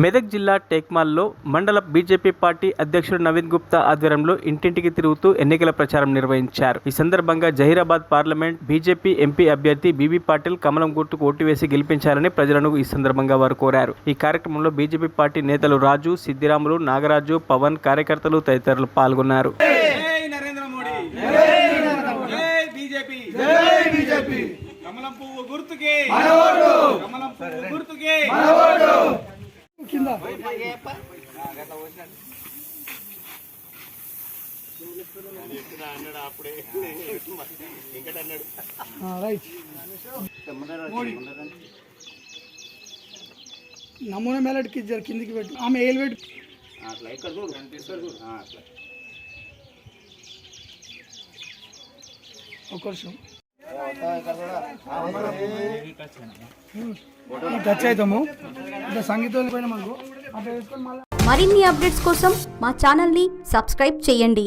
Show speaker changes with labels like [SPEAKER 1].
[SPEAKER 1] మెదక్ జిల్లా టేక్మాల్లో మండల BJP party అధ్యక్షుడు నవీన్ గుప్తా ఆధ్వర్యంలో ఇంటింటికి తిరుగుతూ ఎన్నికల ప్రచారం నిర్వహించారు. ఈ సందర్భంగా జహీరాబాద్ పార్లమెంట్ బీజేపీ ఎంపీ అభ్యర్థి బీబీ పాటిల్ కమలం గుర్తుకు ఓటు వేసి గెలిపించాలని ప్రజలను ఈ సందర్భంగా వారు కోరారు. ఈ కార్యక్రమంలో బీజేపీ పార్టీ నేతలు రాజు, సిద్దిరాములు, నాగరాజు, పవన్, కార్యకర్తలు తదితరులు పాల్గొన్నారు.
[SPEAKER 2] కమలం పువ్వు గుర్తుకే కింద రైట్ నమూనా మేలడికి కిందికి పెట్టు ఆమె ఏలు పెట్టు ఒక వర్షం టచ్ అవుతాము సంగీతం పోయినా మనకు
[SPEAKER 3] మరిన్ని అప్డేట్స్ కోసం మా ఛానల్ని సబ్స్క్రైబ్ చేయండి.